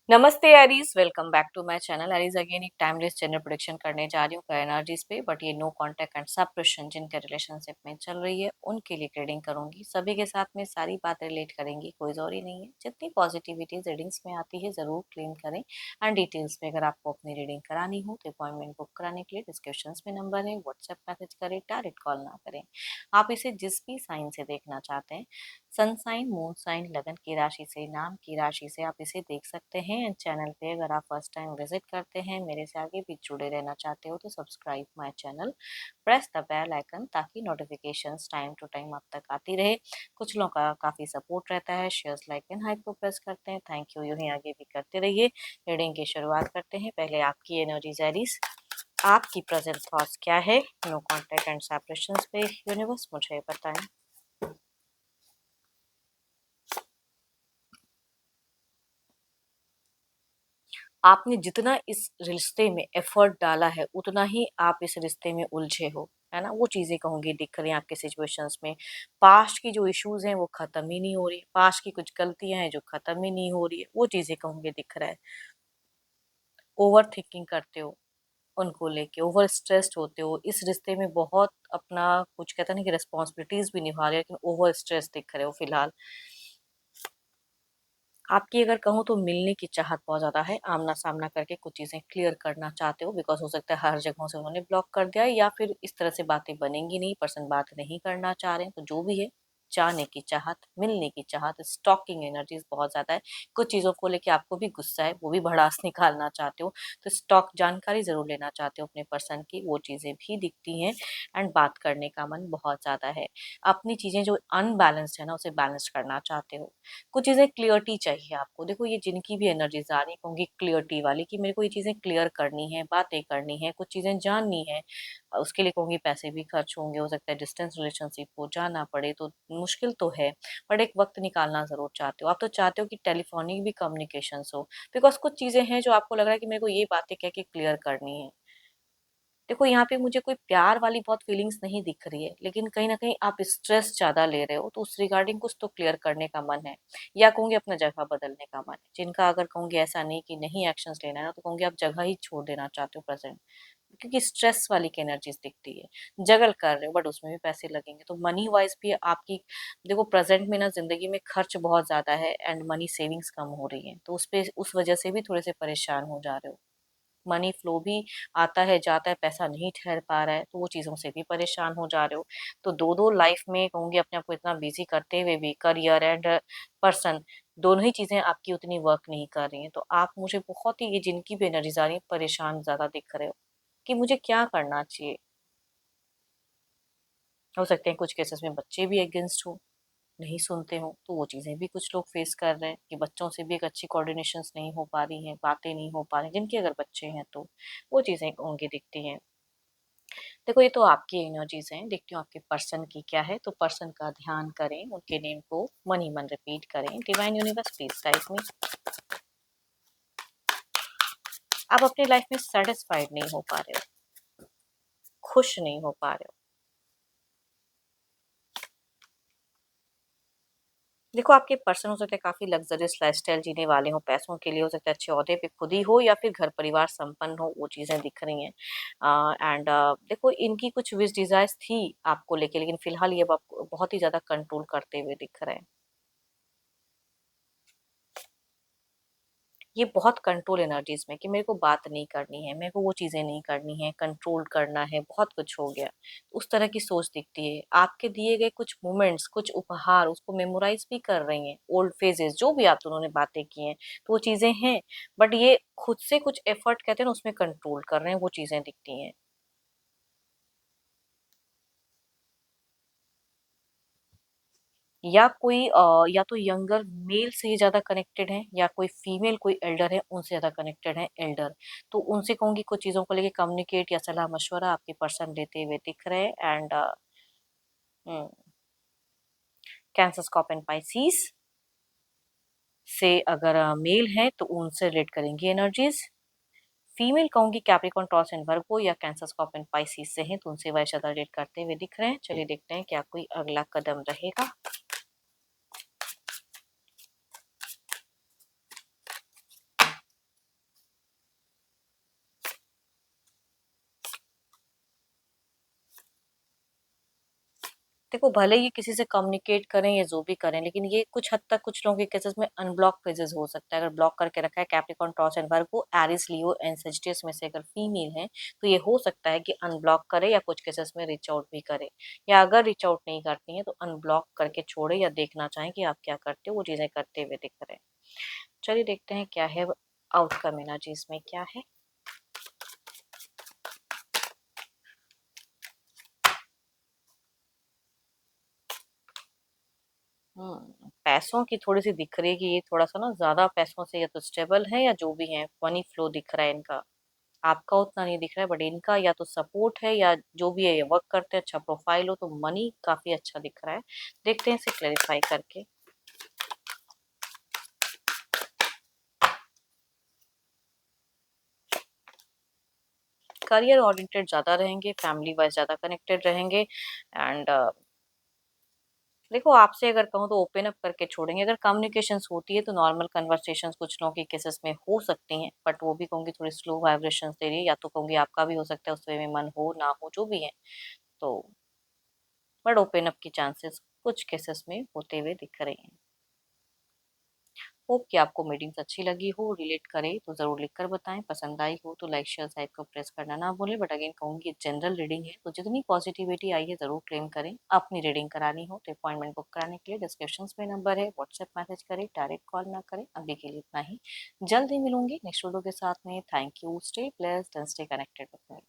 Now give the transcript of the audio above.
नमस्ते Aries, welcome back to my channel. Aries again एक timeless general prediction करने जा रही हूँ एनर्जीज पे, बट ये नो कांटेक्ट एंड सब क्वेश्चन जिनके रिलेशनशिप में चल रही है उनके लिए ट्रेडिंग करूंगी। सभी के साथ में सारी बातें रिलेट करेंगी, कोई जरूरी नहीं है। जितनी पॉजिटिविटी रीडिंग्स में आती है जरूर क्लेम करें। एंड डिटेल्स में अगर आपको अपनी रीडिंग करानी हो तो अपॉइंटमेंट बुक कराने के लिए डिस्क्रिप्शन में नंबर है, व्हाट्सएप मैसेज करें, डायरेक्ट कॉल ना करें। आप इसे जिस भी साइन से देखना चाहते हैं, सन साइन, मून साइन, लगन की राशि से, नाम की राशि से, आप इसे देख सकते हैं। एंड चैनल पे अगर आप फर्स्ट टाइम विजिट करते हैं, मेरे से आगे भी जुड़े रहना चाहते हो तो subscribe my channel, press the bell icon ताकि नोटिफिकेशंस टाइम टू टाइम आप तक आती रहे। कुछ लोगों का काफ़ी सपोर्ट रहता है, शेयर्स, लाइक एंड हाइप को प्रेस करते हैं, थैंक यू। यूँ ही आगे भी करते रहिए। रीडिंग की शुरुआत करते हैं। पहले आपकी एनर्जी एरीज, आपकी प्रेजेंट थॉट्स क्या है नो कॉन्टेक्ट एंड सेपरेशंस पे, यूनिवर्स मुझे बताएं। आपने जितना इस रिश्ते में एफर्ट डाला है उतना ही आप इस रिश्ते में उलझे हो, है ना। वो चीजें कहूंगी दिख रही हैं आपके सिचुएशंस में। पास्ट की जो इश्यूज हैं वो खत्म ही नहीं हो रही, पास्ट की कुछ गलतियां हैं जो खत्म ही नहीं हो रही है, वो चीजें कहूंगी दिख रहा है। ओवर थिंकिंग करते हो उनको लेके, ओवर स्ट्रेस्ड होते हो इस रिश्ते में, बहुत अपना कुछ कहते हैं ना कि रिस्पॉन्सिबिलिटीज भी निभा रहे हो, लेकिन ओवर स्ट्रेस दिख रहे हो फिलहाल। आपकी अगर कहूँ तो मिलने की चाहत बहुत ज़्यादा है, आमना-सामना करके कुछ चीज़ें क्लियर करना चाहते हो, बिकॉज़ हो सकता है हर जगहों से उन्होंने ब्लॉक कर दिया है या फिर इस तरह से बातें बनेंगी नहीं, पर्सन बात नहीं करना चाह रहे हैं, तो जो भी है, जाने की चाहत, मिलने की चाहत, स्टॉकिंग एनर्जीज़ बहुत ज़्यादा है। कुछ चीज़ों को लेके आपको भी गुस्सा है, वो भी भड़ास निकालना चाहते हो, तो स्टॉक जानकारी ज़रूर लेना चाहते हो अपने पर्सन की, वो चीज़ें भी दिखती हैं। एंड बात करने का मन बहुत ज़्यादा है। अपनी चीज़ें जो अनबैलेंस्ड है ना, उसे बैलेंस करना चाहते हो। कुछ चीज़ें क्लियरिटी चाहिए आपको। देखो ये जिनकी भी एनर्जीज़ आ रही होंगी क्लियरिटी वाली, कि मेरे को ये चीज़ें क्लियर करनी है, बातें करनी है, कुछ चीज़ें जाननी है। उसके लिए कहूँगी पैसे भी खर्च होंगे, हो सकता है डिस्टेंस रिलेशनशिप हो, जाना पड़े तो मुश्किल तो है, बट एक वक़्त निकालना ज़रूर चाहते हो। आप तो चाहते हो कि टेलीफ़ोनिक भी कम्युनिकेशंस हो, बिकॉज़ कुछ चीज़ें हैं जो आपको लग रहा है कि मेरे को ये बातें कह के क्लियर करनी है। देखो यहाँ पे मुझे कोई प्यार वाली बहुत फीलिंग्स नहीं दिख रही है, लेकिन कहीं न कहीं आप स्ट्रेस ज़्यादा ले रहे हो, तो उस रिगार्डिंग कुछ तो क्लियर करने का मन है, या कहूँगी अपना जगह बदलने का मन है। जिनका अगर कहूँगी ऐसा नहीं कि नहीं एक्शंस लेना है ना, तो कहूँगी आप जगह ही छोड़ देना चाहते हो प्रेज़ेंट, क्योंकि स्ट्रेस वाली की एनर्जीज़ दिखती है। जगल कर रहे हो बट उसमें भी पैसे लगेंगे, तो मनी वाइज़ भी आपकी, देखो प्रेज़ेंट में ना ज़िंदगी में खर्च बहुत ज़्यादा है एंड मनी सेविंग्स कम हो रही है, तो उस वजह से भी थोड़े-से परेशान हो जा रहे हो। मनी फ्लो भी आता है, जाता है, पैसा नहीं ठहर पा रहा है, तो वो चीज़ों से भी परेशान हो जा रहे हो। तो 2-2 लाइफ़ में कहूँगी अपने आप को इतना बिज़ी करते हुए भी करियर एंड पर्सन, दोनों ही चीज़ें आपकी उतनी वर्क नहीं कर रही हैं। तो आप मुझे बहुत ही, ये जिनकी भी एनर्जीज़ आ रही हैं, परेशान ज़्यादा दिख रहे हो कि मुझे क्या करना चाहिए? हो सकते हैं कुछ केसेस में बच्चे भी अगेंस्ट हों, नहीं सुनते हों, तो वो चीज़ें भी कुछ लोग फेस कर रहे हैं कि बच्चों से भी एक अच्छी कोऑर्डिनेशंस नहीं हो पा रही हैं, बातें नहीं हो पा रही, जिनके अगर बच्चे हैं तो, वो चीज़ें उनकी दिखती हैं। देखो ये तो आपकी एनर्जीज़ हैं, देखती हूँ आपके पर्सन की क्या है, तो पर्सन का ध्यान करें, उनके नेम को मन ही मन रिपीट करें। Divine universe please guide me. आप अपनी लाइफ में सैटिस्फाइड नहीं हो पा रहे हो, खुश नहीं हो पा रहे हो। देखो आपके पर्सन हो सकते हैं काफ़ी लग्ज़रियस लाइफ़स्टाइल जीने वाले हों, पैसों के लिए हो सकता है अच्छे ओहदे पे खुद ही हो या फिर घर परिवार संपन्न हो, वो चीज़ें दिख रही हैं। एंड देखो इनकी कुछ विश डिज़ायर्स थी आपको लेके, लेकिन फ़िलहाल ये अब आपको बहुत ही ज़्यादा कंट्रोल करते हुए दिख रहे हैं। ये बहुत कंट्रोल एनर्जीज़ में कि मेरे को बात नहीं करनी है, मेरे को वो चीज़ें नहीं करनी है, कंट्रोल करना है, बहुत कुछ हो गया। उस तरह की सोच दिखती है। आपके दिए गए कुछ मोमेंट्स, कुछ उपहार उसको मेमोराइज़ भी कर रही हैं, ओल्ड फेजेज़ जो भी आप दोनों ने बातें की हैं, तो वो चीज़ें हैं। बट ये खुद से कुछ एफर्ट कहते हैं ना उसमें कंट्रोल कर रहे हैं, वो चीज़ें दिखती हैं। या कोई या तो यंगर मेल से ही ज़्यादा कनेक्टेड हैं, या कोई फीमेल कोई एल्डर है उनसे ज़्यादा कनेक्टेड हैं एल्डर। तो उनसे कहूँगी कुछ चीज़ों को लेके कम्युनिकेट या सलाह-मशवरा आपके पर्सन लेते हुए दिख रहे हैं। And hmm, cancer, Scorpio, Pisces से अगर मेल हैं तो उनसे रिलेट करेंगी एनर्जीज़। फीमेल कहूँगी कैप्रिकॉर्न, टॉरस एंड वर्गो या कैंसर, स्कॉर्पियो, पाइसेस से हैं, तो उनसे वह ज़्यादा रिलेट करते हुए दिख रहे हैं। चलिए देखते हैं क्या कोई अगला कदम रहेगा। देखो भले ही किसी से कम्युनिकेट करें या जो भी करें, लेकिन ये कुछ हद तक कुछ लोगों के केसेस में अनब्लॉक पेजेस हो सकता है। अगर ब्लॉक करके रखा है Capricorn, Taurus and Virgo, Aries, Leo and Sagittarius में से अगर फीमेल है तो ये हो सकता है कि अनब्लॉक करे या कुछ केसेस में रीच आउट भी करे, या अगर रीच आउट नहीं करती है तो अनब्लॉक करके छोड़े या देखना चाहें कि आप क्या करते हो, वो चीजें करते हुए दिख रहे हैं। चलिए देखते हैं क्या है आउटकम एनर्जी इसमें क्या है। पैसों की थोड़ी-सी दिख रही है कि ये थोड़ा-सा ना ज़्यादा पैसों से या तो स्टेबल है या जो भी है, मनी फ्लो दिख रहा है इनका। आपका उतना नहीं दिख रहा है बट इनका या तो सपोर्ट है या जो भी है ये वर्क करते हैं, अच्छा प्रोफाइल हो तो मनी काफ़ी अच्छा दिख रहा है। देखते हैं इसे क्लैरिफाई करके। करियर ओरिएंटेड ज़्यादा रहेंगे, फैमिली वाइज़ ज़्यादा कनेक्टेड रहेंगे एंड देखो आपसे अगर कहूँ तो ओपन अप करके छोड़ेंगे। अगर कम्युनिकेशंस होती है तो नॉर्मल कन्वर्सेशंस कुछ लोगों के केसेस में हो सकती हैं, बट वो भी कहूँगी थोड़ी स्लो वाइब्रेशंस दे रही है, या तो कहूँगी आपका भी हो सकता है उस वे में मन हो, ना हो, जो भी है। तो बट ओपन अप की चांसेस कुछ केसेस में होते हुए दिख रहे हैं। होप कि आपको मीटिंग्स अच्छी लगी हो, रिलेट करे तो ज़रूर लिखकर बताएं। पसंद आई हो तो लाइक शेयर साइड को प्रेस करना ना भूलें। बट अगेन कहूँगी जनरल रीडिंग है तो जितनी पॉजिटिविटी आई है ज़रूर क्लेम करें। अपनी रीडिंग करानी हो तो अपॉइंटमेंट बुक कराने के लिए डिस्क्रिप्शन में नंबर है, व्हाट्सएप मैसेज करें, डायरेक्ट कॉल ना करें। अभी के लिए इतना ही, जल्द ही मिलूंगी नेक्स्ट वीडियो के साथ में। Thank you, stay blessed and stay connected with me.